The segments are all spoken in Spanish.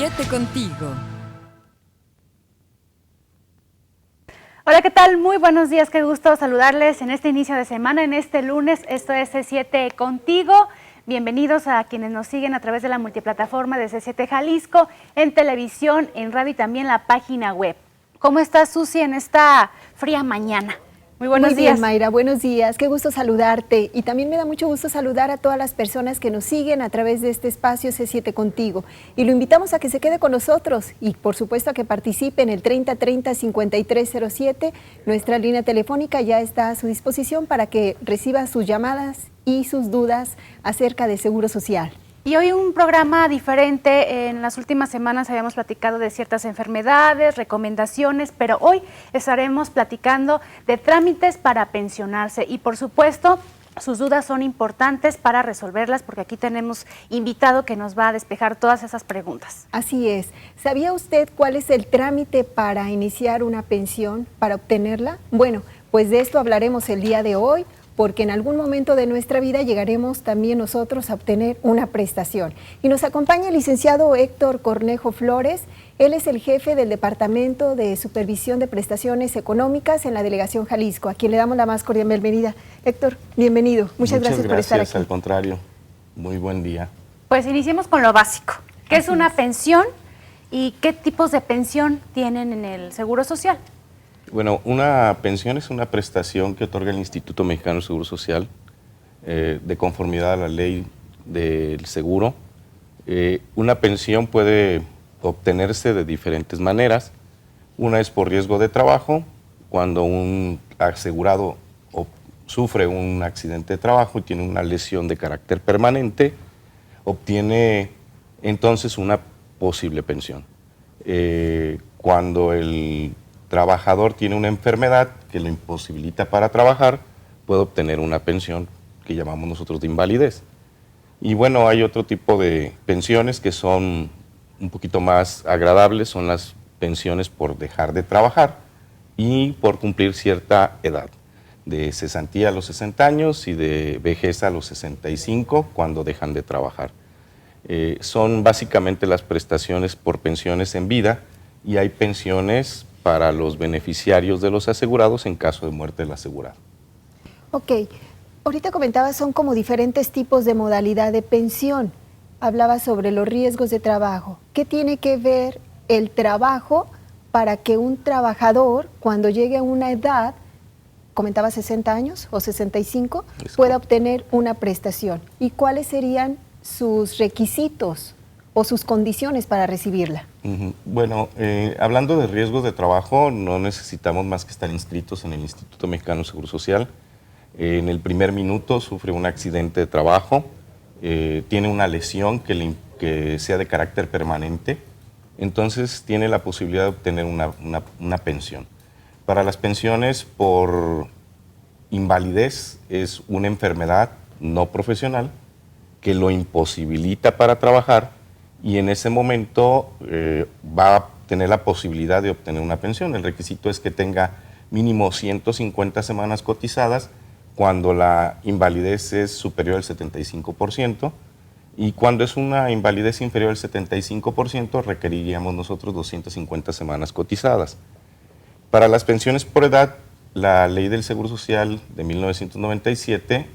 7 contigo. Hola, ¿qué tal? Muy buenos días, qué gusto saludarles en este inicio de semana, en este lunes. Esto es C7 Contigo. Bienvenidos a quienes nos siguen a través de la multiplataforma de C7 Jalisco, en televisión, en radio y también la página web. ¿Cómo estás, Susi, en esta fría mañana? Muy buenos días. Muy bien, Mayra, buenos días, qué gusto saludarte y también me da mucho gusto saludar a todas las personas que nos siguen a través de este espacio C7 Contigo y lo invitamos a que se quede con nosotros y por supuesto a que participe en el 3030-5307, nuestra línea telefónica ya está a su disposición para que reciba sus llamadas y sus dudas acerca de Seguro Social. Y hoy un programa diferente. En las últimas semanas habíamos platicado de ciertas enfermedades, recomendaciones, pero hoy estaremos platicando de trámites para pensionarse y por supuesto sus dudas son importantes para resolverlas porque aquí tenemos invitado que nos va a despejar todas esas preguntas. Así es. ¿Sabía usted cuál es el trámite para iniciar una pensión, para obtenerla? Bueno, pues de esto hablaremos el día de hoy, porque en algún momento de nuestra vida llegaremos también nosotros a obtener una prestación. Y nos acompaña el licenciado Héctor Cornejo Flores. Él es el jefe del Departamento de Supervisión de Prestaciones Económicas en la Delegación Jalisco, a quien le damos la más cordial bienvenida. Héctor, bienvenido. Muchas gracias por estar aquí. Al contrario, muy buen día. Pues iniciemos con lo básico. ¿Qué es una pensión y qué tipos de pensión tienen en el Seguro Social? Bueno, una pensión es una prestación que otorga el Instituto Mexicano del Seguro Social de conformidad a la ley del seguro. Una pensión puede obtenerse de diferentes maneras. Una es por riesgo de trabajo, cuando un asegurado sufre un accidente de trabajo y tiene una lesión de carácter permanente, obtiene entonces una posible pensión. Cuando el trabajador tiene una enfermedad que lo imposibilita para trabajar, puede obtener una pensión que llamamos nosotros de invalidez. Y bueno, hay otro tipo de pensiones que son un poquito más agradables, son las pensiones por dejar de trabajar y por cumplir cierta edad, de cesantía a los 60 años y de vejez a los 65 cuando dejan de trabajar. Son básicamente las prestaciones por pensiones en vida y hay pensiones para los beneficiarios de los asegurados en caso de muerte del asegurado. Ok, ahorita comentabas son como diferentes tipos de modalidad de pensión. Hablaba sobre los riesgos de trabajo. ¿Qué tiene que ver el trabajo para que un trabajador, cuando llegue a una edad, comentaba 60 años o 65, pueda obtener una prestación? ¿Y cuáles serían sus requisitos o sus condiciones para recibirla? Bueno, hablando de riesgos de trabajo, no necesitamos más que estar inscritos en el Instituto Mexicano del Seguro Social. En el primer minuto sufre un accidente de trabajo, tiene una lesión que sea de carácter permanente, entonces tiene la posibilidad de obtener una pensión. Para las pensiones por invalidez es una enfermedad no profesional que lo imposibilita para trabajar, y en ese momento va a tener la posibilidad de obtener una pensión. El requisito es que tenga mínimo 150 semanas cotizadas cuando la invalidez es superior al 75%, y cuando es una invalidez inferior al 75% requeriríamos nosotros 250 semanas cotizadas. Para las pensiones por edad, la Ley del Seguro Social de 1997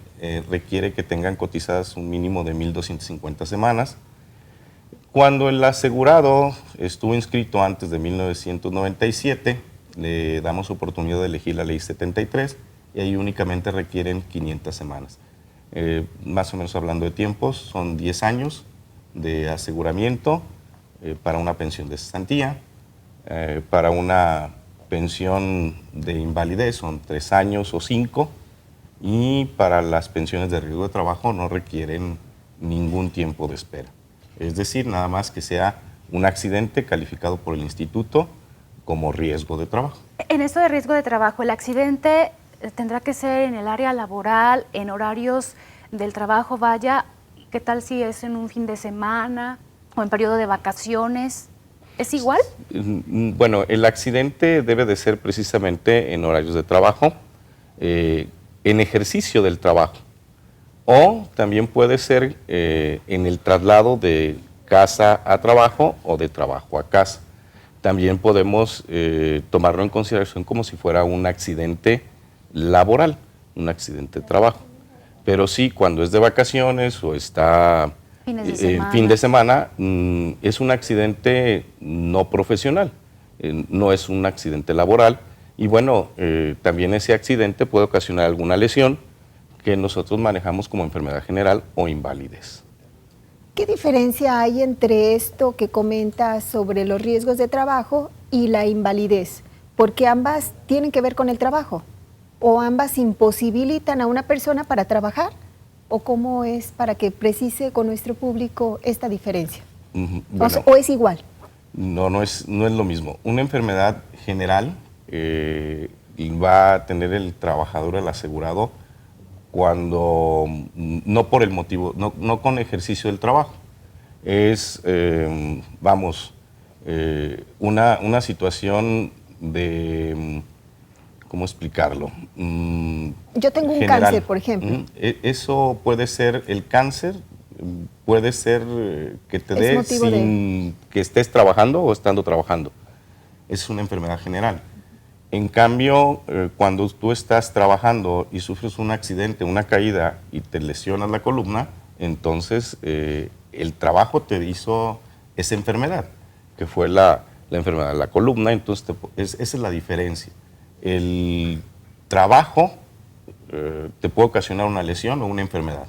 requiere que tengan cotizadas un mínimo de 1.250 semanas. Cuando el asegurado estuvo inscrito antes de 1997, le damos oportunidad de elegir la Ley 73 y ahí únicamente requieren 500 semanas. Más o menos hablando de tiempos, son 10 años de aseguramiento para una pensión de cesantía, para una pensión de invalidez son 3 años o 5, y para las pensiones de riesgo de trabajo no requieren ningún tiempo de espera. Es decir, nada más que sea un accidente calificado por el instituto como riesgo de trabajo. En esto de riesgo de trabajo, ¿el accidente tendrá que ser en el área laboral, en horarios del trabajo? Vaya, ¿qué tal si es en un fin de semana o en periodo de vacaciones? ¿Es igual? Bueno, el accidente debe de ser precisamente en horarios de trabajo, en ejercicio del trabajo. O también puede ser en el traslado de casa a trabajo o de trabajo a casa. También podemos tomarlo en consideración como si fuera un accidente laboral, un accidente de trabajo. Pero sí, cuando es de vacaciones o está fin de semana, es un accidente no profesional, no es un accidente laboral. Y bueno, también ese accidente puede ocasionar alguna lesión que nosotros manejamos como enfermedad general o invalidez. ¿Qué diferencia hay entre esto que comentas sobre los riesgos de trabajo y la invalidez? Porque ambas tienen que ver con el trabajo, o ambas imposibilitan a una persona para trabajar, o cómo es para que precise con nuestro público esta diferencia. Bueno, ¿O es igual? No es lo mismo. Una enfermedad general va a tener el trabajador, el asegurado, cuando no por el motivo, no con ejercicio del trabajo. Es, una situación de, ¿cómo explicarlo? Yo tengo un general. cáncer, por ejemplo. Eso puede ser el cáncer, puede ser que te dé sin que estés trabajando o estando trabajando. Es una enfermedad general. En cambio, cuando tú estás trabajando y sufres un accidente, una caída y te lesionas la columna, entonces el trabajo te hizo esa enfermedad, que fue la enfermedad de la columna. Entonces esa es la diferencia. El trabajo te puede ocasionar una lesión o una enfermedad.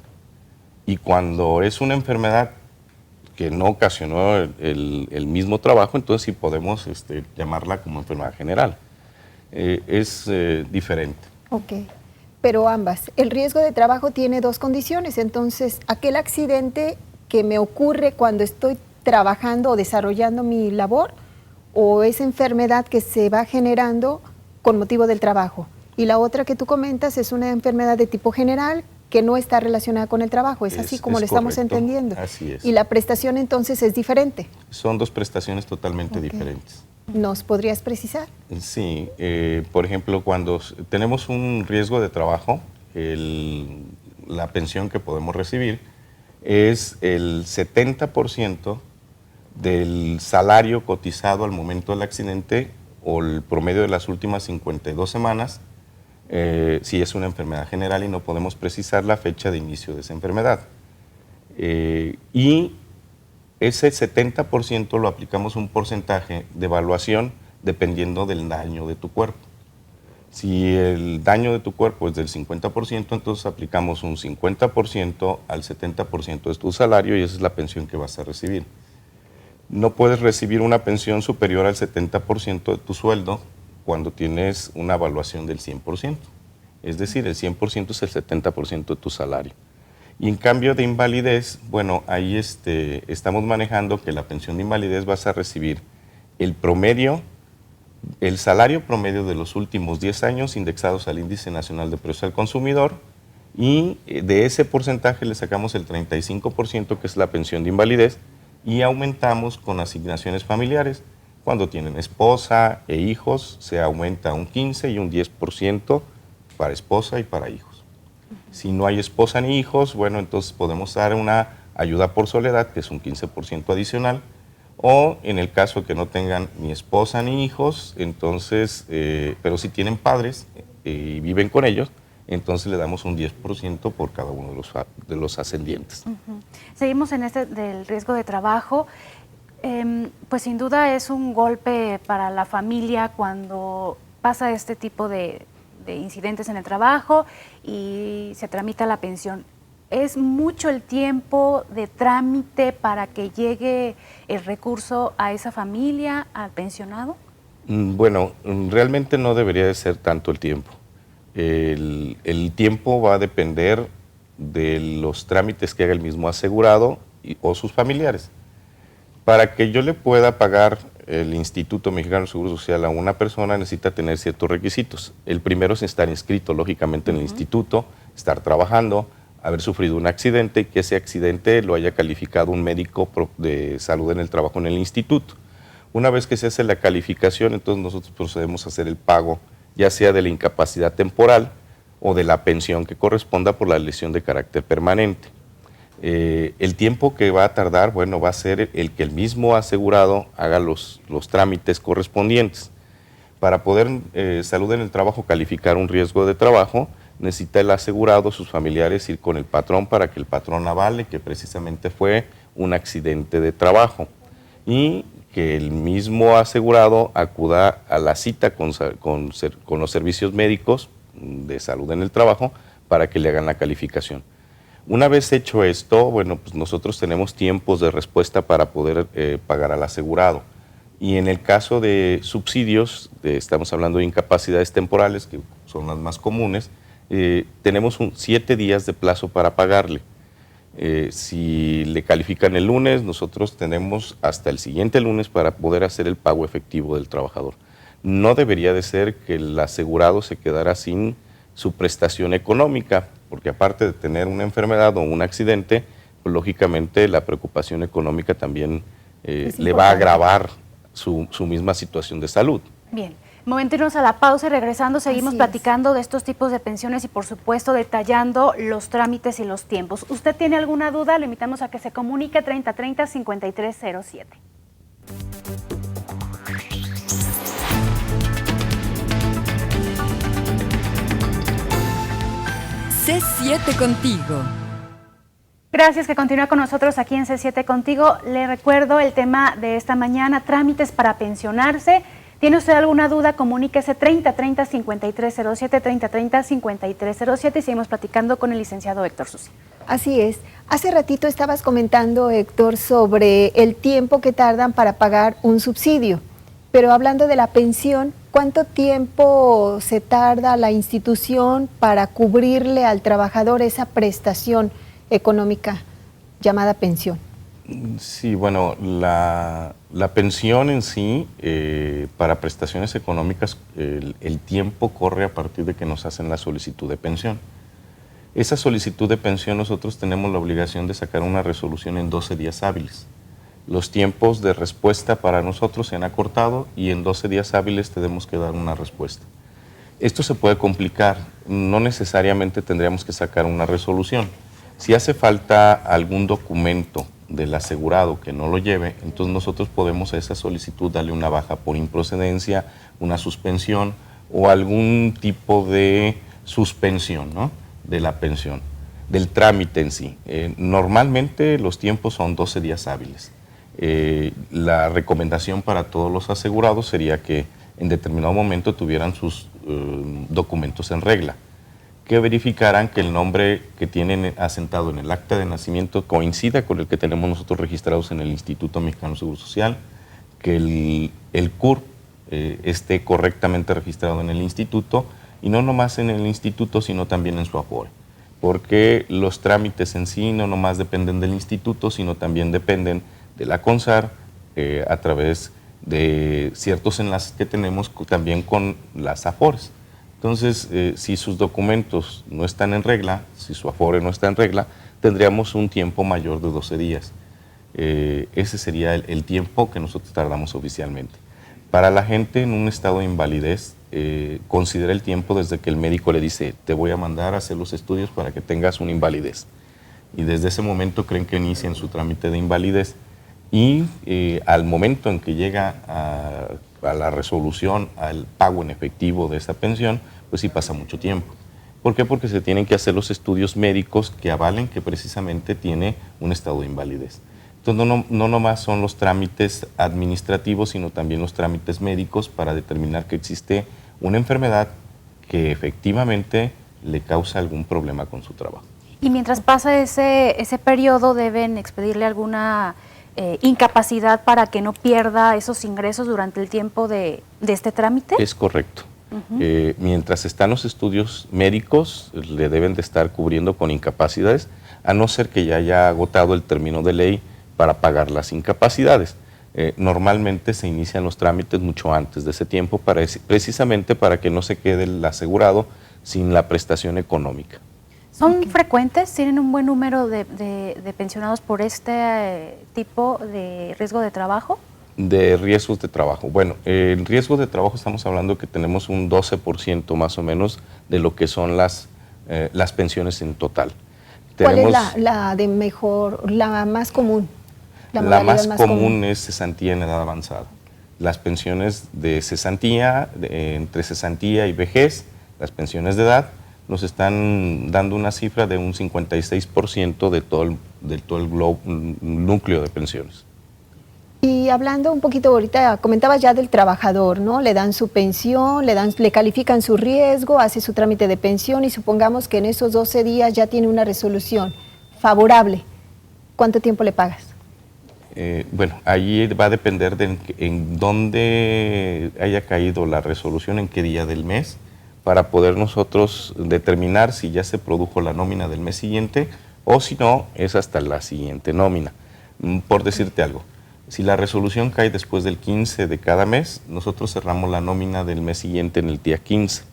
Y cuando es una enfermedad que no ocasionó el mismo trabajo, entonces sí podemos llamarla como enfermedad general. Es diferente. Ok, pero ambas. El riesgo de trabajo tiene dos condiciones, entonces aquel accidente que me ocurre cuando estoy trabajando o desarrollando mi labor, o esa enfermedad que se va generando con motivo del trabajo. Y la otra que tú comentas es una enfermedad de tipo general que no está relacionada con el trabajo, es así como lo estamos entendiendo. Así es. Y la prestación entonces es diferente. Son dos prestaciones totalmente diferentes. ¿Nos podrías precisar? Sí, por ejemplo, cuando tenemos un riesgo de trabajo, la pensión que podemos recibir es el 70% del salario cotizado al momento del accidente o el promedio de las últimas 52 semanas, si es una enfermedad general y no podemos precisar la fecha de inicio de esa enfermedad. Y ese 70% lo aplicamos un porcentaje de evaluación dependiendo del daño de tu cuerpo. Si el daño de tu cuerpo es del 50%, entonces aplicamos un 50% al 70% de tu salario y esa es la pensión que vas a recibir. No puedes recibir una pensión superior al 70% de tu sueldo cuando tienes una evaluación del 100%. Es decir, el 100% es el 70% de tu salario. Y en cambio de invalidez, bueno, ahí estamos manejando que la pensión de invalidez vas a recibir el promedio, el salario promedio de los últimos 10 años indexados al Índice Nacional de Precios al Consumidor, y de ese porcentaje le sacamos el 35%, que es la pensión de invalidez, y aumentamos con asignaciones familiares. Cuando tienen esposa e hijos, se aumenta un 15% y un 10% para esposa y para hijos. Si no hay esposa ni hijos, bueno, entonces podemos dar una ayuda por soledad, que es un 15% adicional, o en el caso que no tengan ni esposa ni hijos, entonces, pero si tienen padres y viven con ellos, entonces le damos un 10% por cada uno de los ascendientes. Seguimos en del riesgo de trabajo. Pues sin duda es un golpe para la familia cuando pasa este tipo de incidentes en el trabajo y se tramita la pensión. ¿Es mucho el tiempo de trámite para que llegue el recurso a esa familia, al pensionado? Bueno, realmente no debería de ser tanto el tiempo. El tiempo va a depender de los trámites que haga el mismo asegurado o sus familiares. Para que yo le pueda pagar el Instituto Mexicano de Seguro Social a una persona, necesita tener ciertos requisitos. El primero es estar inscrito, lógicamente, en el instituto, estar trabajando, haber sufrido un accidente y que ese accidente lo haya calificado un médico de salud en el trabajo en el instituto. Una vez que se hace la calificación, entonces nosotros procedemos a hacer el pago, ya sea de la incapacidad temporal o de la pensión que corresponda por la lesión de carácter permanente. El tiempo que va a tardar, bueno, va a ser el que el mismo asegurado haga los trámites correspondientes. Para poder Salud en el Trabajo calificar un riesgo de trabajo, necesita el asegurado, sus familiares, ir con el patrón para que el patrón avale que precisamente fue un accidente de trabajo y que el mismo asegurado acuda a la cita con los servicios médicos de salud en el trabajo para que le hagan la calificación. Una vez hecho esto, bueno, pues nosotros tenemos tiempos de respuesta para poder pagar al asegurado. Y en el caso de subsidios, estamos hablando de incapacidades temporales, que son las más comunes, tenemos 7 días de plazo para pagarle. Si le califican el lunes, nosotros tenemos hasta el siguiente lunes para poder hacer el pago efectivo del trabajador. No debería de ser que el asegurado se quedara sin su prestación económica, porque aparte de tener una enfermedad o un accidente, pues, lógicamente la preocupación económica también le va a agravar su misma situación de salud. Bien. Momento de irnos a la pausa y regresando seguimos platicando de estos tipos de pensiones y por supuesto detallando los trámites y los tiempos. ¿Usted tiene alguna duda? Le invitamos a que se comunique 3030-5307. C7 contigo. Gracias que continúa con nosotros aquí en C7 Contigo. Le recuerdo el tema de esta mañana, trámites para pensionarse. ¿Tiene usted alguna duda? Comuníquese 3030-5307, 3030-5307 y seguimos platicando con el licenciado Héctor Susi. Así es. Hace ratito estabas comentando, Héctor, sobre el tiempo que tardan para pagar un subsidio. Pero hablando de la pensión, ¿cuánto tiempo se tarda la institución para cubrirle al trabajador esa prestación económica llamada pensión? Sí, bueno, la pensión en sí, para prestaciones económicas, el tiempo corre a partir de que nos hacen la solicitud de pensión. Esa solicitud de pensión nosotros tenemos la obligación de sacar una resolución en 12 días hábiles. Los tiempos de respuesta para nosotros se han acortado y en 12 días hábiles tenemos que dar una respuesta. Esto se puede complicar, no necesariamente tendríamos que sacar una resolución. Si hace falta algún documento del asegurado que no lo lleve, entonces nosotros podemos a esa solicitud darle una baja por improcedencia, una suspensión o algún tipo de suspensión, ¿no?, de la pensión, del trámite en sí. Normalmente los tiempos son 12 días hábiles. La recomendación para todos los asegurados sería que en determinado momento tuvieran sus documentos en regla, que verificaran que el nombre que tienen asentado en el acta de nacimiento coincida con el que tenemos nosotros registrados en el Instituto Mexicano de Seguro Social, que el CURP esté correctamente registrado en el instituto, y no nomás en el instituto, sino también en su Afore, porque los trámites en sí no nomás dependen del instituto, sino también dependen de la CONSAR a través de ciertos enlaces que tenemos también con las Afores. Entonces, si sus documentos no están en regla, si su Afore no está en regla, tendríamos un tiempo mayor de 12 días. Ese sería el tiempo que nosotros tardamos oficialmente. Para la gente en un estado de invalidez, considera el tiempo desde que el médico le dice, te voy a mandar a hacer los estudios para que tengas una invalidez. Y desde ese momento creen que inician su trámite de invalidez. Y al momento en que llega a la resolución, al pago en efectivo de esa pensión, pues sí pasa mucho tiempo. ¿Por qué? Porque se tienen que hacer los estudios médicos que avalen que precisamente tiene un estado de invalidez. Entonces no nomás son los trámites administrativos, sino también los trámites médicos para determinar que existe una enfermedad que efectivamente le causa algún problema con su trabajo. Y mientras pasa ese periodo, ¿deben expedirle alguna incapacidad para que no pierda esos ingresos durante el tiempo de este trámite? Es correcto. Mientras están los estudios médicos, le deben de estar cubriendo con incapacidades, a no ser que ya haya agotado el término de ley para pagar las incapacidades. Normalmente se inician los trámites mucho antes de ese tiempo, precisamente para que no se quede el asegurado sin la prestación económica. ¿Son frecuentes? ¿Tienen un buen número de pensionados por este tipo de riesgo de trabajo? De riesgos de trabajo. Bueno, en riesgos de trabajo estamos hablando que tenemos un 12% más o menos de lo que son las pensiones en total. ¿Cuál es Tenemos- la de mejor, la más común? La modalidad más común es cesantía en edad avanzada. Las pensiones de cesantía, entre cesantía y vejez, las pensiones de edad, nos están dando una cifra de un 56% de todo el núcleo de pensiones. Y hablando un poquito ahorita, comentabas ya del trabajador, ¿no? Le dan su pensión, le califican su riesgo, hace su trámite de pensión y supongamos que en esos 12 días ya tiene una resolución favorable. ¿Cuánto tiempo le pagas? Bueno, ahí va a depender de en dónde haya caído la resolución, en qué día del mes, para poder nosotros determinar si ya se produjo la nómina del mes siguiente o si no, es hasta la siguiente nómina. Por decirte algo, si la resolución cae después del 15 de cada mes, nosotros cerramos la nómina del mes siguiente en el día 15.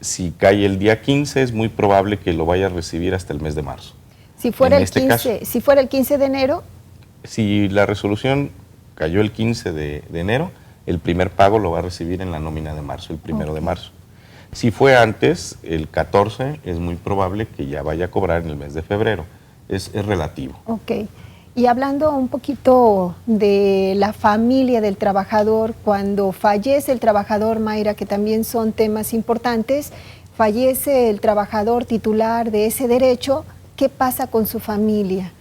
Si cae el día 15, es muy probable que lo vaya a recibir hasta el mes de marzo. Si fuera, En este caso, si fuera el 15 de enero, si la resolución cayó el 15 de enero, el primer pago lo va a recibir en la nómina de marzo, el 1 de marzo. Si fue antes, el 14, es muy probable que ya vaya a cobrar en el mes de febrero. Es relativo. ok. Y hablando un poquito de la familia del trabajador, cuando fallece el trabajador, Mayra, que también son temas importantes, fallece el trabajador titular de ese derecho, ¿qué pasa con su familia?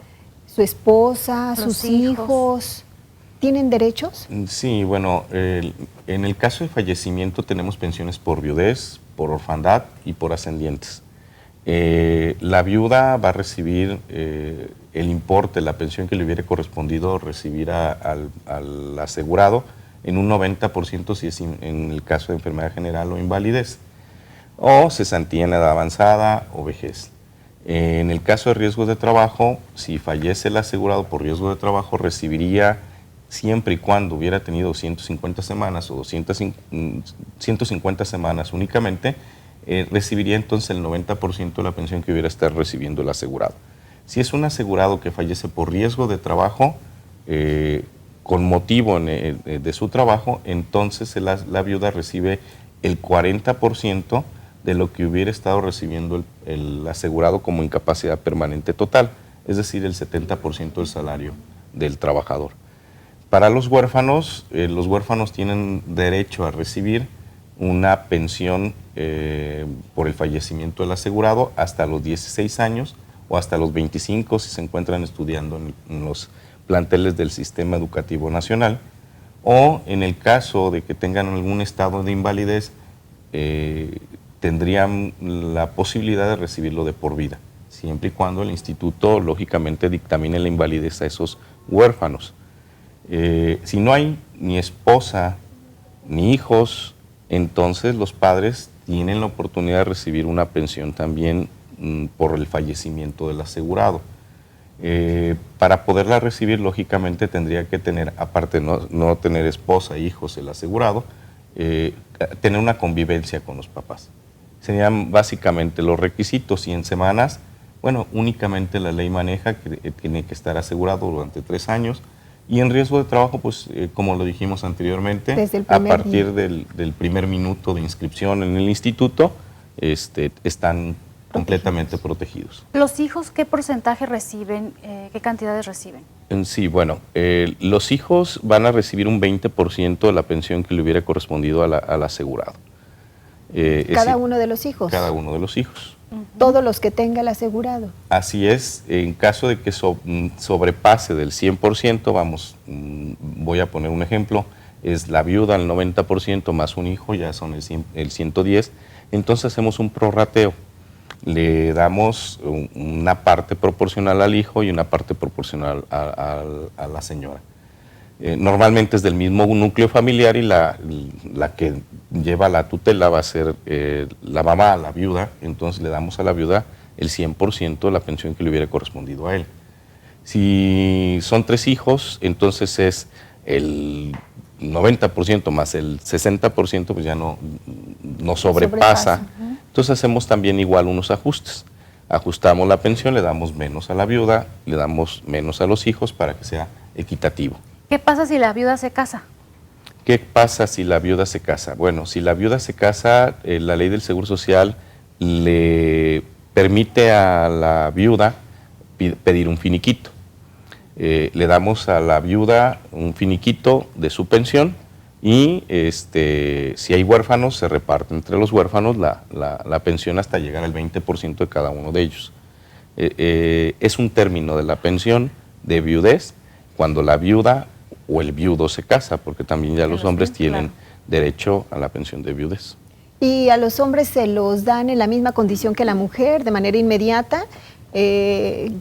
¿Su esposa, Los sus hijos? ¿Tienen derechos? Sí, bueno, en el caso de fallecimiento tenemos pensiones por viudez, por orfandad y por ascendientes. La viuda va a recibir el importe, la pensión que le hubiera correspondido recibir al asegurado en un 90% si es en el caso de enfermedad general o invalidez, o cesantía en edad avanzada o vejez. En el caso de riesgos de trabajo, si fallece el asegurado por riesgo de trabajo, recibiría, siempre y cuando hubiera tenido 150 semanas o 150 semanas únicamente, recibiría entonces el 90% de la pensión que hubiera estar recibiendo el asegurado. Si es un asegurado que fallece por riesgo de trabajo, con motivo de su trabajo, entonces la viuda recibe el 40% de lo que hubiera estado recibiendo el asegurado como incapacidad permanente total, es decir, el 70% del salario del trabajador. Para los huérfanos tienen derecho a recibir una pensión por el fallecimiento del asegurado hasta los 16 años o hasta los 25 si se encuentran estudiando en los planteles del Sistema Educativo Nacional, o en el caso de que tengan algún estado de invalidez, tendrían la posibilidad de recibirlo de por vida, siempre y cuando el instituto lógicamente dictamine la invalidez a esos huérfanos. Si no hay ni esposa ni hijos, entonces los padres tienen la oportunidad de recibir una pensión también por el fallecimiento del asegurado. Para poderla recibir, lógicamente tendría que tener, aparte de no tener esposa, hijos, el asegurado, tener una convivencia con los papás. Serían básicamente los requisitos, y en semanas, bueno, únicamente la ley maneja que tiene que estar asegurado durante 3 años, y en riesgo de trabajo, pues como lo dijimos anteriormente, a partir del primer minuto de inscripción en el instituto, están completamente protegidos. ¿Los hijos qué porcentaje reciben, qué cantidades reciben? Sí, bueno, los hijos van a recibir un 20% de la pensión que le hubiera correspondido al asegurado. ¿Cada uno de los hijos? Cada uno de los hijos. Todos los que tenga el asegurado. Así es, en caso de que sobrepase del 100%, voy a poner un ejemplo, es la viuda el 90% más un hijo, ya son el 110, entonces hacemos un prorrateo. Le damos una parte proporcional al hijo y una parte proporcional a la señora. Normalmente es del mismo núcleo familiar, y la que lleva la tutela va a ser la mamá, la viuda, entonces le damos a la viuda el 100% de la pensión que le hubiera correspondido a él. Si son 3 hijos, entonces es el 90% más el 60%, pues ya no sobrepasa. Entonces hacemos también igual unos ajustes. Ajustamos la pensión, le damos menos a la viuda, le damos menos a los hijos para que sea equitativo. ¿Qué pasa si la viuda se casa? ¿Qué pasa si la viuda se casa? Bueno, si la viuda se casa, la ley del Seguro Social le permite a la viuda pedir un finiquito. Le damos a la viuda un finiquito de su pensión y si hay huérfanos se reparte entre los huérfanos la pensión hasta llegar al 20% de cada uno de ellos. Es un término de la pensión de viudez cuando la viuda o el viudo se casa, porque también ya los hombres tienen derecho a la pensión de viudez. ¿Y a los hombres se los dan en la misma condición que la mujer, de manera inmediata?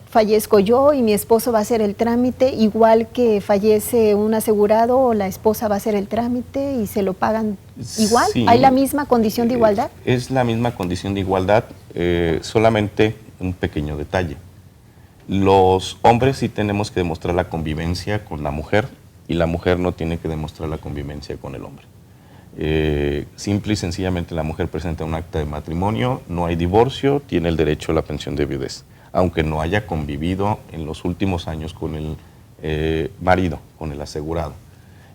Fallezco yo y mi esposo va a hacer el trámite, igual que fallece un asegurado, la esposa va a hacer el trámite y se lo pagan igual. Sí, ¿Hay la misma condición de igualdad? Es la misma condición de igualdad, solamente un pequeño detalle. Los hombres sí tenemos que demostrar la convivencia con la mujer y la mujer no tiene que demostrar la convivencia con el hombre. Simple y sencillamente la mujer presenta un acta de matrimonio, no hay divorcio, tiene el derecho a la pensión de viudez, aunque no haya convivido en los últimos años con el marido, con el asegurado.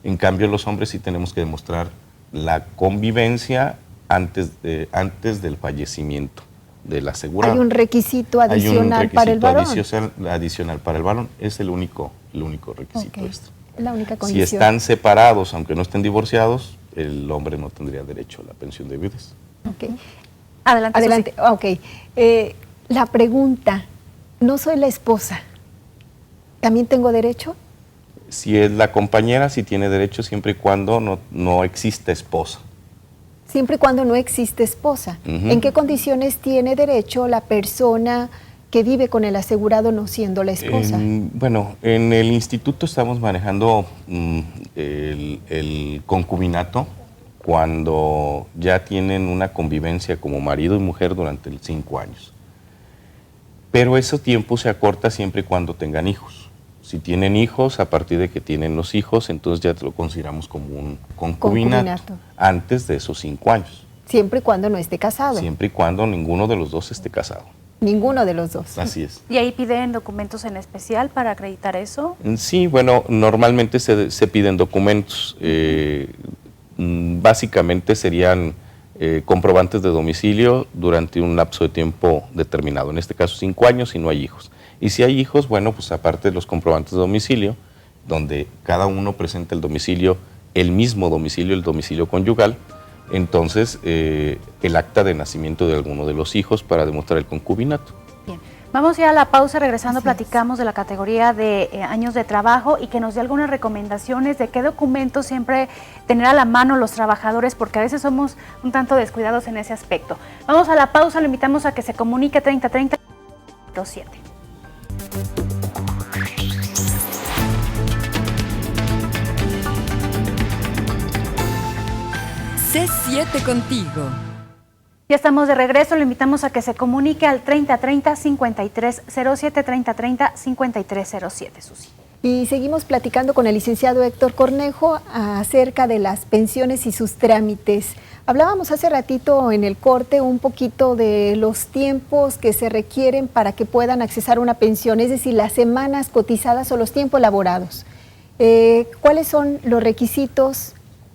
En cambio, los hombres sí tenemos que demostrar la convivencia antes del fallecimiento del asegurado. ¿Hay un requisito adicional para el varón? Adicional para el varón, es el único requisito. Okay. La única condición. Si están separados, aunque no estén divorciados, el hombre no tendría derecho a la pensión de viudez. Okay. Adelante. Ok. La pregunta, no soy la esposa, ¿también tengo derecho? Si es la compañera, sí tiene derecho siempre y cuando no exista esposa. Siempre y cuando no existe esposa. ¿En qué condiciones tiene derecho la persona que vive con el asegurado no siendo la esposa? Bueno, en el instituto estamos manejando el concubinato cuando ya tienen una convivencia como marido y mujer durante 5 años. Pero ese tiempo se acorta siempre y cuando tengan hijos. Si tienen hijos, a partir de que tienen los hijos, entonces ya lo consideramos como un concubinato antes de esos 5 años. Siempre y cuando no esté casado. Siempre y cuando ninguno de los dos esté casado. Ninguno de los dos. Así es. ¿Y ahí piden documentos en especial para acreditar eso? Sí, bueno, normalmente se piden documentos. Básicamente serían comprobantes de domicilio durante un lapso de tiempo determinado. En este caso 5 años si no hay hijos. Y si hay hijos, bueno, pues aparte de los comprobantes de domicilio, donde cada uno presenta el domicilio, el mismo domicilio, el domicilio conyugal, entonces el acta de nacimiento de alguno de los hijos para demostrar el concubinato. Bien, vamos ya a la pausa, regresando platicamos de la categoría de años de trabajo y que nos dé algunas recomendaciones de qué documentos siempre tener a la mano los trabajadores, porque a veces somos un tanto descuidados en ese aspecto. Vamos a la pausa, lo invitamos a que se comunique 3030 07. C7 contigo. Ya estamos de regreso, lo invitamos a que se comunique al 3030-5307, 3030-5307, Susi. Y seguimos platicando con el licenciado Héctor Cornejo acerca de las pensiones y sus trámites. Hablábamos hace ratito en el corte un poquito de los tiempos que se requieren para que puedan accesar a una pensión, es decir, las semanas cotizadas o los tiempos laborados. ¿Cuáles son los requisitos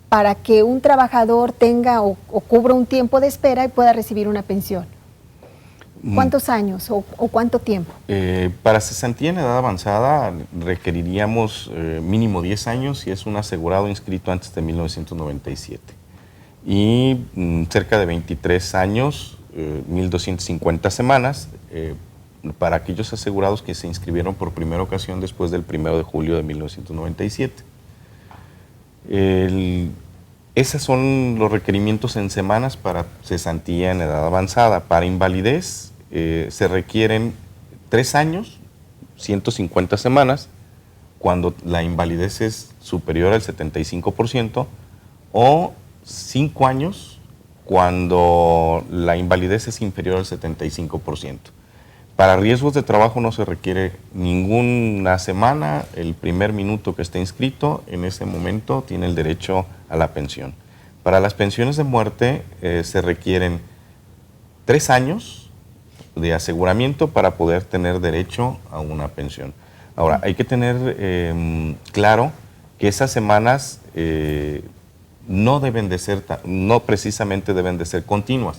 para que un trabajador tenga o cubra un tiempo de espera y pueda recibir una pensión? ¿Cuántos años o cuánto tiempo? Para cesantía en edad avanzada requeriríamos mínimo 10 años si es un asegurado inscrito antes de 1997. Y cerca de 23 años, 1.250 semanas, para aquellos asegurados que se inscribieron por primera ocasión después del 1 de julio de 1997. Esos son los requerimientos en semanas para cesantía en edad avanzada. Para invalidez se requieren 3 años, 150 semanas, cuando la invalidez es superior al 75%, o 5 años cuando la invalidez es inferior al 75%. Para riesgos de trabajo no se requiere ninguna semana, el primer minuto que esté inscrito, en ese momento tiene el derecho a la pensión. Para las pensiones de muerte se requieren 3 años de aseguramiento para poder tener derecho a una pensión. Ahora, hay que tener claro que esas semanas no precisamente deben de ser continuas.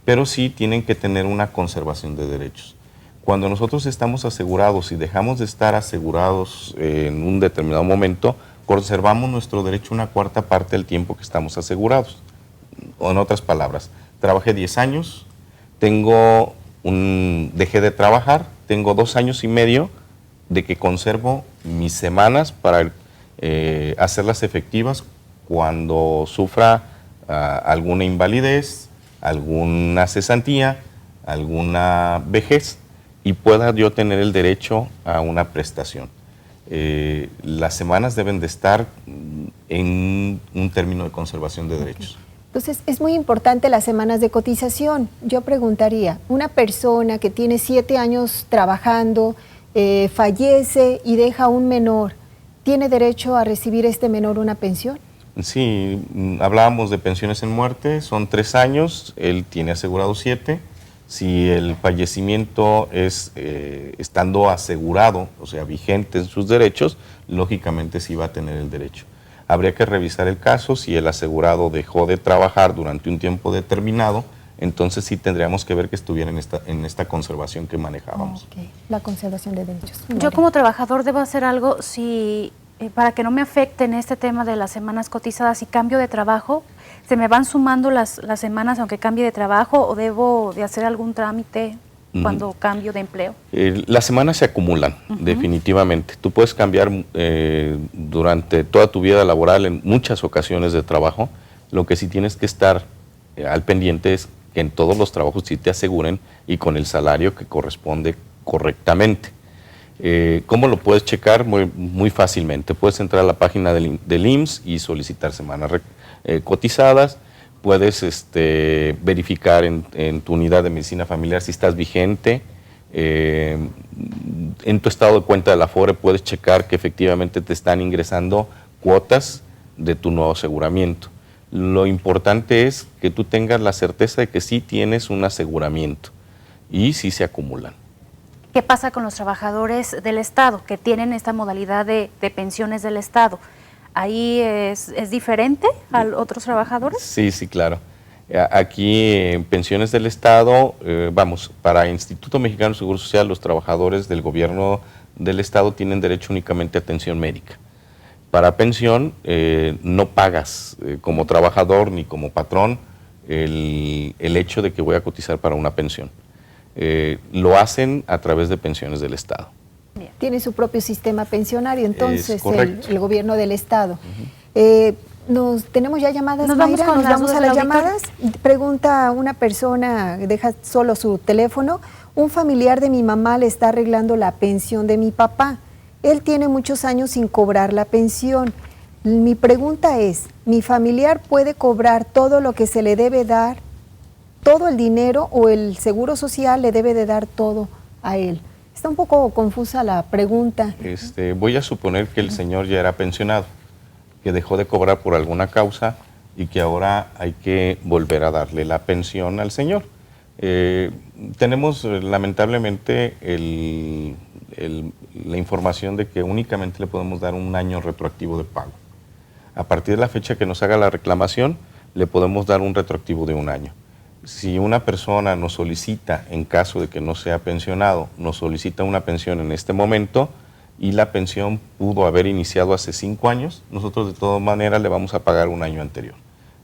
pero sí tienen que tener una conservación de derechos. Cuando nosotros estamos asegurados y dejamos de estar asegurados en un determinado momento, conservamos nuestro derecho una cuarta parte del tiempo que estamos asegurados. O en otras palabras, trabajé 10 años, dejé de trabajar, tengo 2 años y medio de que conservo mis semanas para hacerlas efectivas cuando sufra alguna invalidez, alguna cesantía, alguna vejez y pueda yo tener el derecho a una prestación. Las semanas deben de estar en un término de conservación de derechos. Entonces, es muy importante las semanas de cotización. Yo preguntaría, una persona que tiene 7 años trabajando, fallece y deja un menor, ¿tiene derecho a recibir este menor una pensión? Sí, hablábamos de pensiones en muerte, son 3 años, él tiene asegurado 7. Si el fallecimiento es estando asegurado, o sea, vigente en sus derechos, lógicamente sí va a tener el derecho. Habría que revisar el caso, si el asegurado dejó de trabajar durante un tiempo determinado, entonces sí tendríamos que ver que estuviera en esta conservación que manejábamos. Okay. La conservación de derechos. Yo como trabajador debo hacer algo para que no me afecte en este tema de las semanas cotizadas. Si cambio de trabajo, ¿se me van sumando las semanas aunque cambie de trabajo o debo de hacer algún trámite cuando cambio de empleo? Las semanas se acumulan, definitivamente. Tú puedes cambiar durante toda tu vida laboral en muchas ocasiones de trabajo. Lo que sí tienes que estar al pendiente es que en todos los trabajos sí te aseguren y con el salario que corresponde correctamente. ¿Cómo lo puedes checar? Muy fácilmente. Puedes entrar a la página del IMSS y solicitar semanas cotizadas. Puedes verificar en tu unidad de medicina familiar si estás vigente. En tu estado de cuenta de la Afore puedes checar que efectivamente te están ingresando cuotas de tu nuevo aseguramiento. Lo importante es que tú tengas la certeza de que sí tienes un aseguramiento y sí se acumulan. ¿Qué pasa con los trabajadores del Estado que tienen esta modalidad de pensiones del Estado? ¿Ahí es diferente a otros trabajadores? Sí, claro. Aquí en pensiones del Estado, para Instituto Mexicano de Seguro Social, los trabajadores del gobierno del Estado tienen derecho únicamente a atención médica. Para pensión no pagas como trabajador ni como patrón el hecho de que voy a cotizar para una pensión. Lo hacen a través de pensiones del Estado. Tiene su propio sistema pensionario, entonces, el gobierno del Estado. ¿Tenemos ya llamadas, Mayra? ¿Nos vamos a las llamadas? Pregunta una persona, deja solo su teléfono. Un familiar de mi mamá le está arreglando la pensión de mi papá. Él tiene muchos años sin cobrar la pensión. Mi pregunta es, ¿mi familiar puede cobrar todo lo que se le debe dar, todo el dinero, o el Seguro Social le debe de dar todo a él? Está un poco confusa la pregunta. Voy a suponer que el señor ya era pensionado, que dejó de cobrar por alguna causa y que ahora hay que volver a darle la pensión al señor. Tenemos lamentablemente la información de que únicamente le podemos dar un año retroactivo de pago. A partir de la fecha que nos haga la reclamación, le podemos dar un retroactivo de un año. Si una persona nos solicita, en caso de que no sea pensionado, nos solicita una pensión en este momento y la pensión pudo haber iniciado hace 5 años, nosotros de todas maneras le vamos a pagar un año anterior.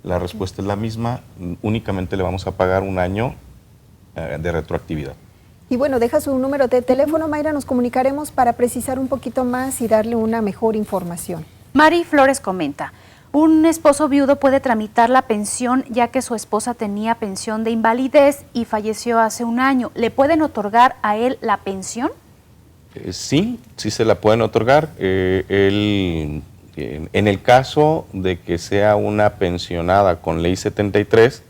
La respuesta es la misma, únicamente le vamos a pagar un año de retroactividad. Y bueno, deja su número de teléfono, Mayra, nos comunicaremos para precisar un poquito más y darle una mejor información. Mari Flores comenta, un esposo viudo puede tramitar la pensión ya que su esposa tenía pensión de invalidez y falleció hace un año. ¿Le pueden otorgar a él la pensión? Sí se la pueden otorgar. En el caso de que sea una pensionada con ley 73,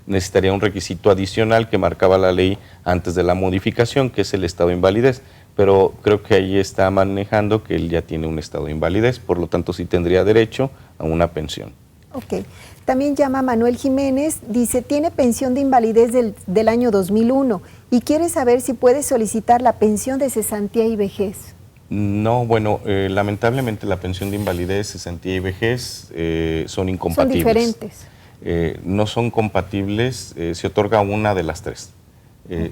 necesitaría un requisito adicional que marcaba la ley antes de la modificación, que es el estado de invalidez. Pero creo que ahí está manejando que él ya tiene un estado de invalidez, por lo tanto sí tendría derecho a una pensión. Ok. También llama Manuel Jiménez, dice, tiene pensión de invalidez del año 2001 y quiere saber si puede solicitar la pensión de cesantía y vejez. No, bueno, lamentablemente la pensión de invalidez, cesantía y vejez son incompatibles. Son diferentes. no son compatibles, se otorga una de las tres.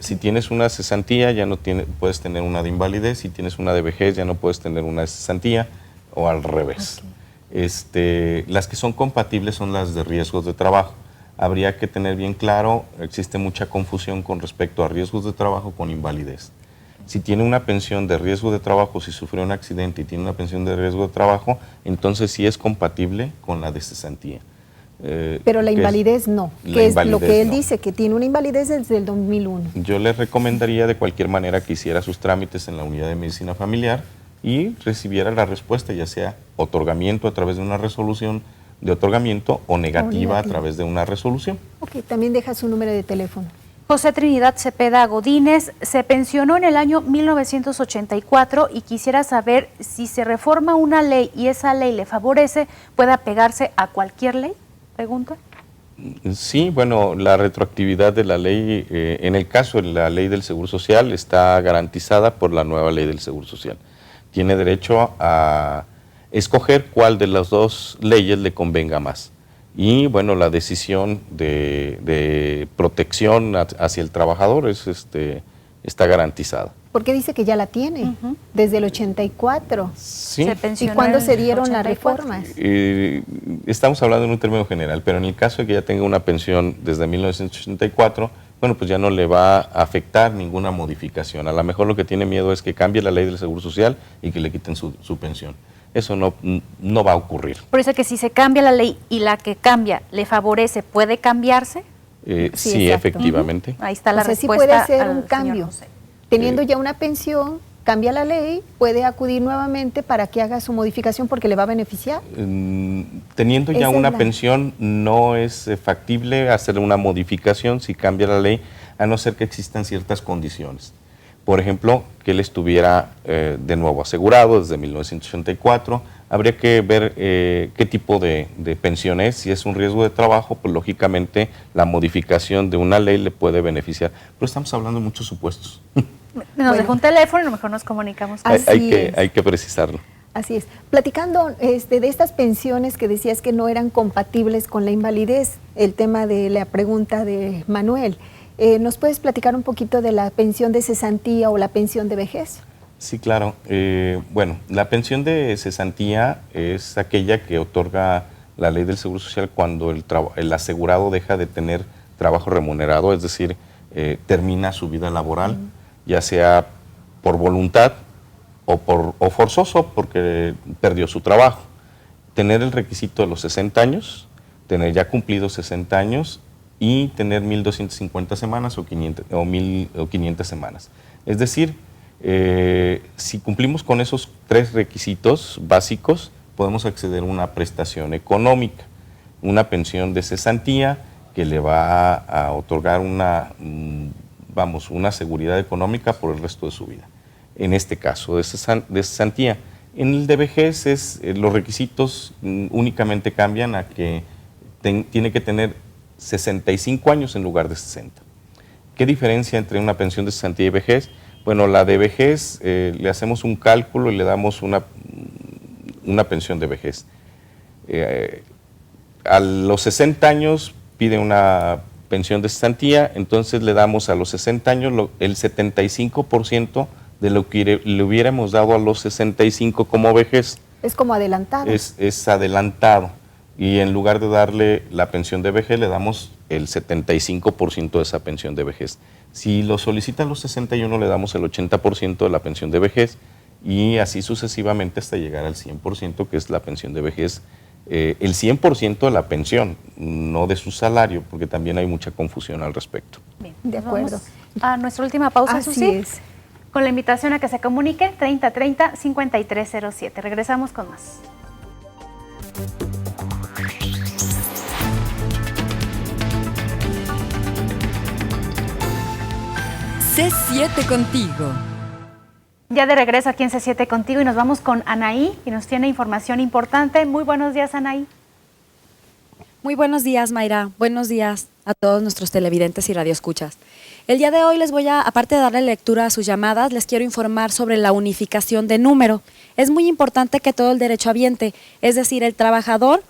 Si tienes una cesantía, ya no puedes tener una de invalidez. Si tienes una de vejez, ya no puedes tener una de cesantía, o al revés. Las que son compatibles son las de riesgos de trabajo. Habría que tener bien claro, existe mucha confusión con respecto a riesgos de trabajo con invalidez. Si tiene una pensión de riesgo de trabajo, si sufrió un accidente y tiene una pensión de riesgo de trabajo, entonces sí es compatible con la de cesantía. Pero la invalidez no, que es lo que él dice, que tiene una invalidez desde el 2001. Yo le recomendaría de cualquier manera que hiciera sus trámites en la unidad de medicina familiar y recibiera la respuesta, ya sea otorgamiento a través de una resolución de otorgamiento o negativa a través de una resolución. Ok, también deja su número de teléfono. José Trinidad Cepeda Godínez se pensionó en el año 1984 y quisiera saber si se reforma una ley y esa ley le favorece, ¿puede apegarse a cualquier ley? Pregunta. Sí, bueno, la retroactividad de la ley, en el caso de la ley del Seguro Social, está garantizada por la nueva ley del Seguro Social. Tiene derecho a escoger cuál de las dos leyes le convenga más. Y bueno, la decisión de protección hacia el trabajador está garantizada. Porque dice que ya la tiene, desde el 84. Sí. Se pensionó. ¿Y cuándo se dieron 84? las reformas? Estamos hablando en un término general, pero en el caso de que ya tenga una pensión desde 1984, bueno, pues ya no le va a afectar ninguna modificación. A lo mejor lo que tiene miedo es que cambie la ley del Seguro Social y que le quiten su pensión. Eso no va a ocurrir. Por eso que si se cambia la ley y la que cambia le favorece, ¿puede cambiarse? Sí, efectivamente. Ahí está la O sea, sí respuesta. puede hacer al un señor cambio. José. Teniendo ya una pensión, cambia la ley, puede acudir nuevamente para que haga su modificación porque le va a beneficiar. Teniendo ya Esa es una la- pensión, no es factible hacer una modificación si cambia la ley, a no ser que existan ciertas condiciones. Por ejemplo, que él estuviera de nuevo asegurado desde 1984. Habría que ver qué tipo de pensión es. Si es un riesgo de trabajo, pues lógicamente la modificación de una ley le puede beneficiar. Pero estamos hablando de muchos supuestos. Nos dejó un teléfono y a lo mejor nos comunicamos con Así es. Hay que precisarlo. Así es. Platicando de estas pensiones que decías que no eran compatibles con la invalidez, el tema de la pregunta de Manuel, ¿nos puedes platicar un poquito de la pensión de cesantía o la pensión de vejez? Sí, claro. Bueno, la pensión de cesantía es aquella que otorga la ley del Seguro Social cuando el asegurado deja de tener trabajo remunerado, es decir, termina su vida laboral, ya sea por voluntad o forzoso porque perdió su trabajo. Tener el requisito de los 60 años, tener ya cumplidos 60 años y tener 1.250 semanas o 500 semanas. Es decir, si cumplimos con esos tres requisitos básicos, podemos acceder a una prestación económica, una pensión de cesantía que le va a otorgar una seguridad económica por el resto de su vida. En este caso de cesantía. En el de vejez los requisitos únicamente cambian a que tiene que tener 65 años en lugar de 60. ¿Qué diferencia entre una pensión de cesantía y vejez? Bueno, la de vejez le hacemos un cálculo y le damos una pensión de vejez. A los 60 años pide una pensión de cesantía, entonces le damos a los 60 años el 75% de lo que le hubiéramos dado a los 65 como vejez. Es como adelantado. Es adelantado. Y en lugar de darle la pensión de vejez, le damos el 75% de esa pensión de vejez. Si lo solicitan los 61, le damos el 80% de la pensión de vejez y así sucesivamente hasta llegar al 100%, que es la pensión de vejez. El 100% de la pensión, no de su salario, porque también hay mucha confusión al respecto. Bien, De acuerdo. vamos a nuestra última pausa, Así Susi, es. con la invitación a que se comunique 3030-5307. Regresamos con más. C7 contigo. Ya de regreso aquí en C7 contigo y nos vamos con Anaí, que nos tiene información importante. Muy buenos días, Anaí. Muy buenos días, Mayra. Buenos días a todos nuestros televidentes y radioescuchas. El día de hoy les voy a, aparte de darle lectura a sus llamadas, les quiero informar sobre la unificación de número. Es muy importante que todo el derechohabiente, es decir, el trabajador,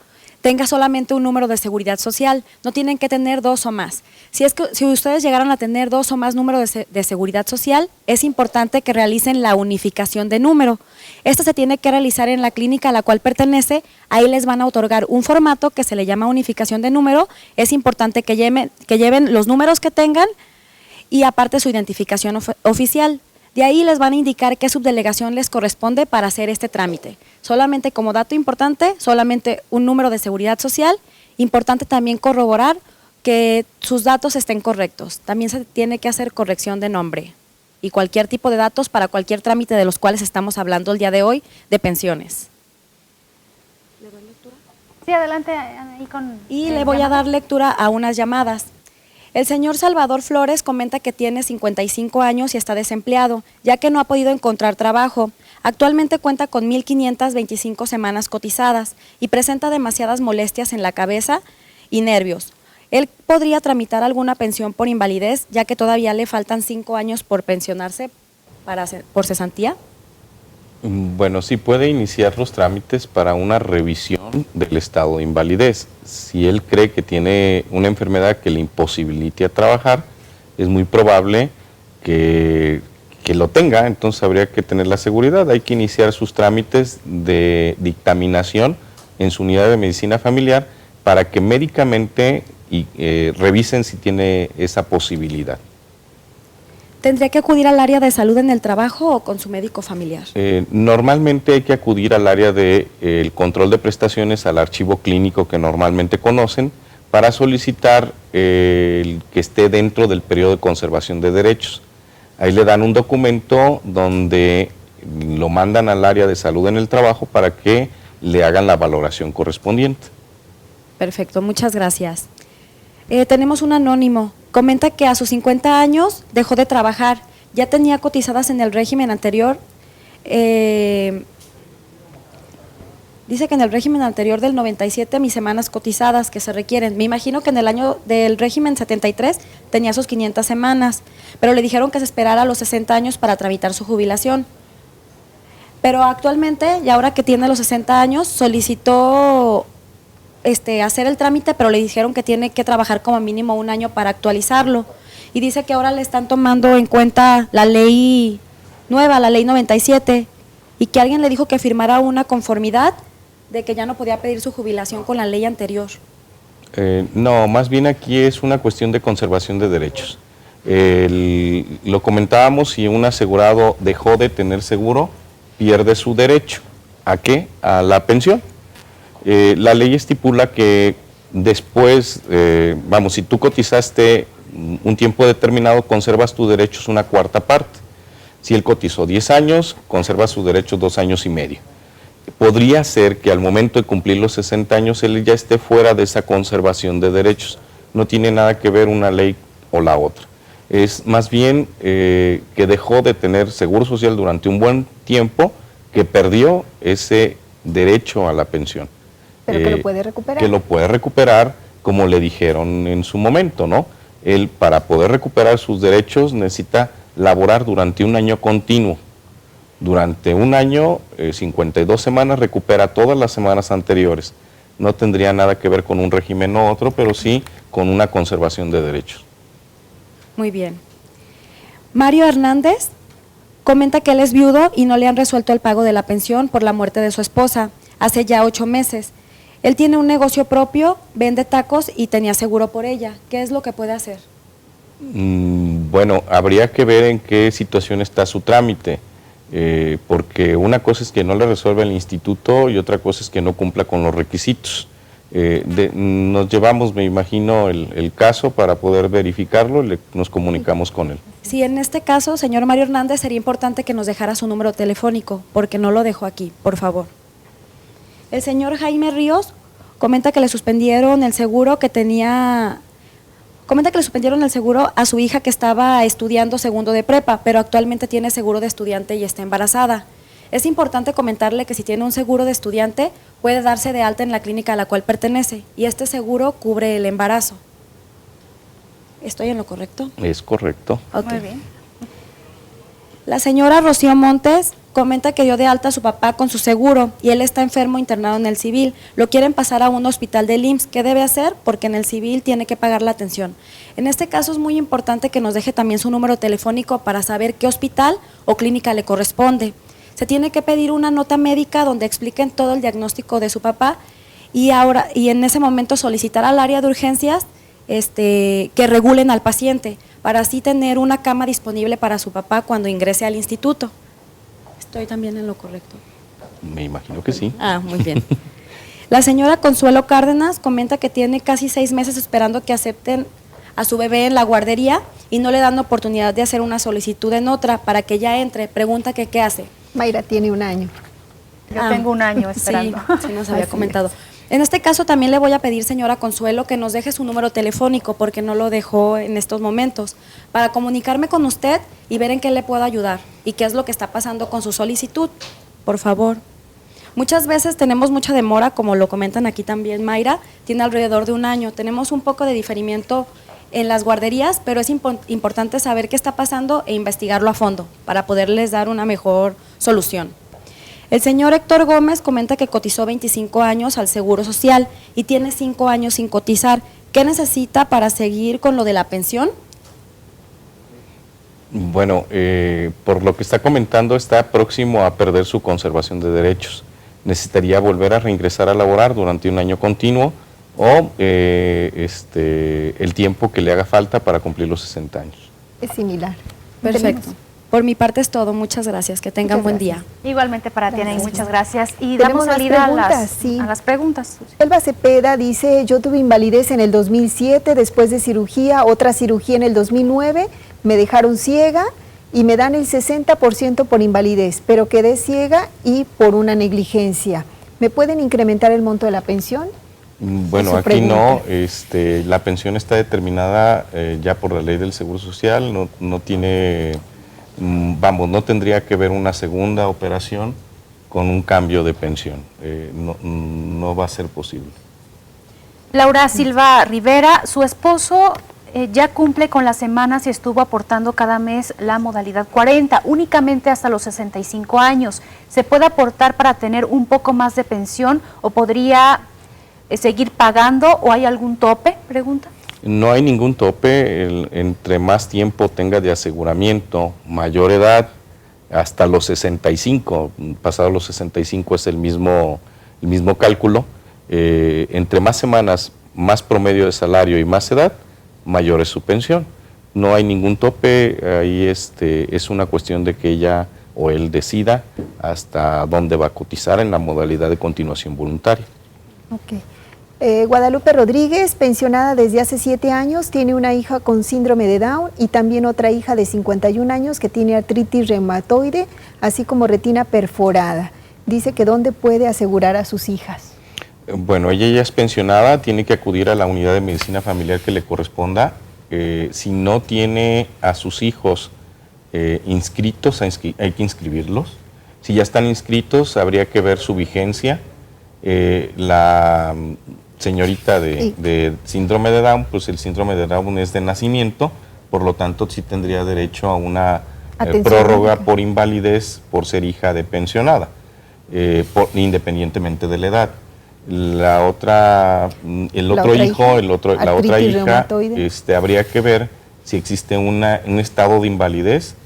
tenga solamente un número de seguridad social, no tienen que tener 2 o más. Si ustedes llegaran a tener 2 o más números de seguridad social, es importante que realicen la unificación de número. Esta se tiene que realizar en la clínica a la cual pertenece, ahí les van a otorgar un formato que se le llama unificación de número, es importante que lleven los números que tengan y aparte su identificación oficial. De ahí les van a indicar qué subdelegación les corresponde para hacer este trámite. Solamente como dato importante, solamente un número de seguridad social. Importante también corroborar que sus datos estén correctos. También se tiene que hacer corrección de nombre y cualquier tipo de datos para cualquier trámite de los cuales estamos hablando el día de hoy de pensiones. ¿Le doy lectura? Sí, adelante. Ahí con y le voy a dar lectura a unas llamadas. El señor Salvador Flores comenta que tiene 55 años y está desempleado, ya que no ha podido encontrar trabajo. Actualmente cuenta con 1,525 semanas cotizadas y presenta demasiadas molestias en la cabeza y nervios. Él podría tramitar alguna pensión por invalidez, ya que todavía le faltan 5 años por pensionarse por cesantía. Bueno, sí puede iniciar los trámites para una revisión del estado de invalidez. Si él cree que tiene una enfermedad que le imposibilite a trabajar, es muy probable que lo tenga, entonces habría que tener la seguridad. Hay que iniciar sus trámites de dictaminación en su unidad de medicina familiar para que médicamente revisen si tiene esa posibilidad. ¿Tendría que acudir al área de salud en el trabajo o con su médico familiar? Normalmente hay que acudir al área del control de prestaciones, al archivo clínico que normalmente conocen, para solicitar que esté dentro del periodo de conservación de derechos. Ahí le dan un documento donde lo mandan al área de salud en el trabajo para que le hagan la valoración correspondiente. Perfecto, muchas gracias. Tenemos un anónimo. Comenta que a sus 50 años dejó de trabajar, ya tenía cotizadas en el régimen anterior. Dice que en el régimen anterior del 97 mis semanas cotizadas que se requieren. Me imagino que en el año del régimen 73 tenía sus 500 semanas, pero le dijeron que se esperara a los 60 años para tramitar su jubilación. Pero actualmente, y ahora que tiene los 60 años, solicitó hacer el trámite, pero le dijeron que tiene que trabajar como mínimo 1 año para actualizarlo. Y dice que ahora le están tomando en cuenta la ley nueva, la ley 97, y que alguien le dijo que firmara una conformidad de que ya no podía pedir su jubilación con la ley anterior. No, más bien aquí es una cuestión de conservación de derechos. Lo comentábamos, si un asegurado dejó de tener seguro, pierde su derecho. ¿A qué? A la pensión. La ley estipula que después, si tú cotizaste un tiempo determinado, conservas tus derechos 1/4 parte. Si él cotizó 10 años, conserva sus derechos 2 años y medio. Podría ser que al momento de cumplir los 60 años él ya esté fuera de esa conservación de derechos. No tiene nada que ver una ley o la otra. Es más bien que dejó de tener seguro social durante un buen tiempo, que perdió ese derecho a la pensión. Pero que lo puede recuperar. Que lo puede recuperar, como le dijeron en su momento, ¿no? Él, para poder recuperar sus derechos, necesita laborar durante 1 año continuo. Durante 1 año, 52 semanas, recupera todas las semanas anteriores. No tendría nada que ver con un régimen u otro, pero sí con una conservación de derechos. Muy bien. Mario Hernández comenta que él es viudo y no le han resuelto el pago de la pensión por la muerte de su esposa hace ya 8 meses. Él tiene un negocio propio, vende tacos y tenía seguro por ella. ¿Qué es lo que puede hacer? Bueno, habría que ver en qué situación está su trámite, porque una cosa es que no le resuelva el instituto y otra cosa es que no cumpla con los requisitos. Nos llevamos, me imagino, el caso para poder verificarlo y nos comunicamos con él. Sí, en este caso, señor Mario Hernández, sería importante que nos dejara su número telefónico, porque no lo dejó aquí, por favor. El señor Jaime Ríos comenta que le suspendieron el seguro que tenía, a su hija que estaba estudiando segundo de prepa, pero actualmente tiene seguro de estudiante y está embarazada. Es importante comentarle que si tiene un seguro de estudiante, puede darse de alta en la clínica a la cual pertenece, y este seguro cubre el embarazo. ¿Estoy en lo correcto? Es correcto. Okay. Muy bien. La señora Rocío Montes comenta que dio de alta a su papá con su seguro y él está enfermo internado en el civil. Lo quieren pasar a un hospital del IMSS. ¿Qué debe hacer? Porque en el civil tiene que pagar la atención. En este caso es muy importante que nos deje también su número telefónico para saber qué hospital o clínica le corresponde. Se tiene que pedir una nota médica donde expliquen todo el diagnóstico de su papá y en ese momento solicitar al área de urgencias que regulen al paciente para así tener una cama disponible para su papá cuando ingrese al instituto. ¿Estoy también en lo correcto? Me imagino que sí. Ah, muy bien. La señora Consuelo Cárdenas comenta que tiene casi 6 meses esperando que acepten a su bebé en la guardería y no le dan oportunidad de hacer una solicitud en otra para que ella entre. Pregunta que qué hace. Mayra tiene 1 año. Yo tengo 1 año esperando. Sí, nos había Así comentado. En este caso también le voy a pedir, señora Consuelo, que nos deje su número telefónico porque no lo dejó en estos momentos, para comunicarme con usted y ver en qué le puedo ayudar y qué es lo que está pasando con su solicitud, por favor. Muchas veces tenemos mucha demora, como lo comentan aquí también Mayra, tiene alrededor de 1 año. Tenemos un poco de diferimiento en las guarderías, pero es importante saber qué está pasando e investigarlo a fondo para poderles dar una mejor solución. El señor Héctor Gómez comenta que cotizó 25 años al Seguro Social y tiene 5 años sin cotizar. ¿Qué necesita para seguir con lo de la pensión? Bueno, por lo que está comentando, está próximo a perder su conservación de derechos. Necesitaría volver a reingresar a laborar durante 1 año continuo o el tiempo que le haga falta para cumplir los 60 años. Es similar. Perfecto. Tenemos. Por mi parte es todo. Muchas gracias. Que tengan buen día. Igualmente para ti, Anaí, muchas gracias. Y Tenemos damos salida sí. a las preguntas. Elba Cepeda dice, yo tuve invalidez en el 2007, después de cirugía, otra cirugía en el 2009, me dejaron ciega y me dan el 60% por invalidez, pero quedé ciega y por una negligencia. ¿Me pueden incrementar el monto de la pensión? Bueno, aquí no, la pensión está determinada ya por la ley del Seguro Social, no tiene, no tendría que ver una segunda operación con un cambio de pensión, no va a ser posible. Laura Silva Rivera, su esposo ya cumple con las semanas y estuvo aportando cada mes la modalidad 40, únicamente hasta los 65 años. ¿Se puede aportar para tener un poco más de pensión o podría seguir pagando o hay algún tope? Pregunta. No hay ningún tope, entre más tiempo tenga de aseguramiento, mayor edad, hasta los 65, pasado los 65 es el mismo cálculo, entre más semanas, más promedio de salario y más edad, mayor es su pensión. No hay ningún tope, ahí es una cuestión de que ella o él decida hasta dónde va a cotizar en la modalidad de continuación voluntaria. Ok. Guadalupe Rodríguez, pensionada desde hace 7 años, tiene una hija con síndrome de Down y también otra hija de 51 años que tiene artritis reumatoide, así como retina perforada. Dice que ¿dónde puede asegurar a sus hijas? Bueno, ella ya es pensionada, tiene que acudir a la unidad de medicina familiar que le corresponda. Si no tiene a sus hijos inscritos, hay que inscribirlos. Si ya están inscritos, habría que ver su vigencia. La señorita de síndrome de Down, pues el síndrome de Down es de nacimiento, por lo tanto sí tendría derecho a una prórroga por invalidez por ser hija de pensionada, independientemente de la edad. La otra hija, habría que ver si existe un estado de invalidez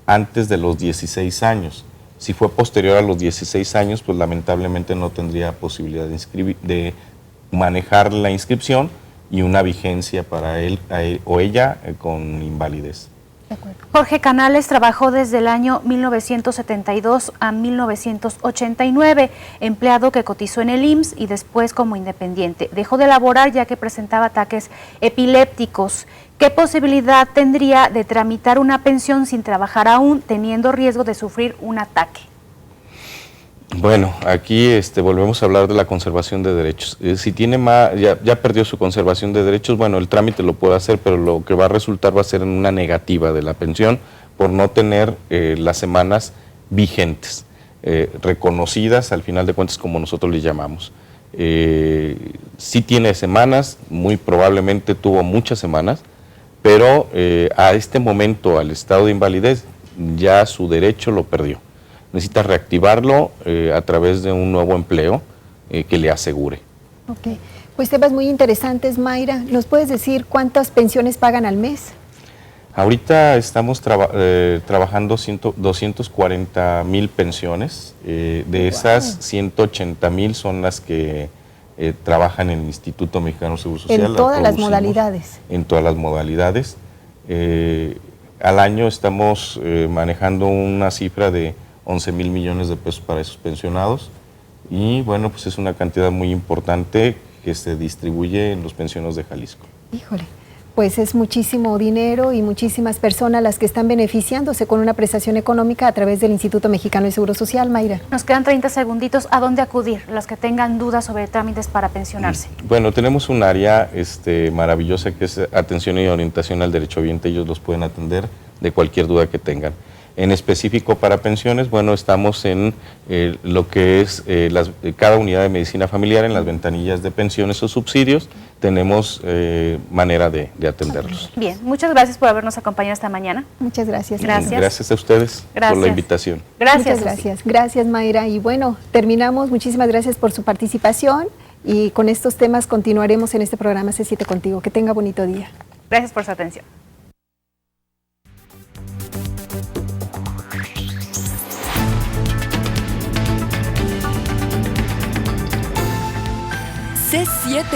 antes de los 16 años. Si fue posterior a los 16 años, pues lamentablemente no tendría posibilidad de manejar la inscripción y una vigencia para él o ella con invalidez. Jorge Canales trabajó desde el año 1972 a 1989, empleado que cotizó en el IMSS y después como independiente. Dejó de laborar ya que presentaba ataques epilépticos. ¿Qué posibilidad tendría de tramitar una pensión sin trabajar aún, teniendo riesgo de sufrir un ataque? Bueno, aquí volvemos a hablar de la conservación de derechos. Si tiene ya perdió su conservación de derechos, bueno, el trámite lo puede hacer, pero lo que va a resultar va a ser en una negativa de la pensión por no tener las semanas vigentes, reconocidas al final de cuentas como nosotros les llamamos. Sí tiene semanas, muy probablemente tuvo muchas semanas, pero a este momento, al estado de invalidez, ya su derecho lo perdió. necesita reactivarlo a través de un nuevo empleo que le asegure. Ok, pues temas muy interesantes, Mayra. ¿Nos puedes decir cuántas pensiones pagan al mes? Ahorita estamos trabajando 240,000 pensiones, de esas 180,000 son las que trabajan en el Instituto Mexicano de Seguro Social. En todas las modalidades. En todas las modalidades. Al año estamos manejando una cifra de 11,000 millones de pesos para esos pensionados y bueno, pues es una cantidad muy importante que se distribuye en los pensionados de Jalisco. Híjole. Pues es muchísimo dinero y muchísimas personas las que están beneficiándose con una prestación económica a través del Instituto Mexicano de Seguro Social, Mayra. Nos quedan 30 segunditos. ¿A dónde acudir? Los que tengan dudas sobre trámites para pensionarse. Bueno, tenemos un área maravillosa que es atención y orientación al derechohabiente. Ellos los pueden atender de cualquier duda que tengan. En específico para pensiones, bueno, estamos en lo que es cada unidad de medicina familiar, en las ventanillas de pensiones o subsidios, tenemos manera de atenderlos. Bien, muchas gracias por habernos acompañado esta mañana. Muchas gracias. Gracias. Gracias a ustedes por la invitación. Gracias. Muchas gracias. Gracias, Mayra. Y bueno, terminamos. Muchísimas gracias por su participación y con estos temas continuaremos en este programa C7 Contigo. Que tenga bonito día. Gracias por su atención.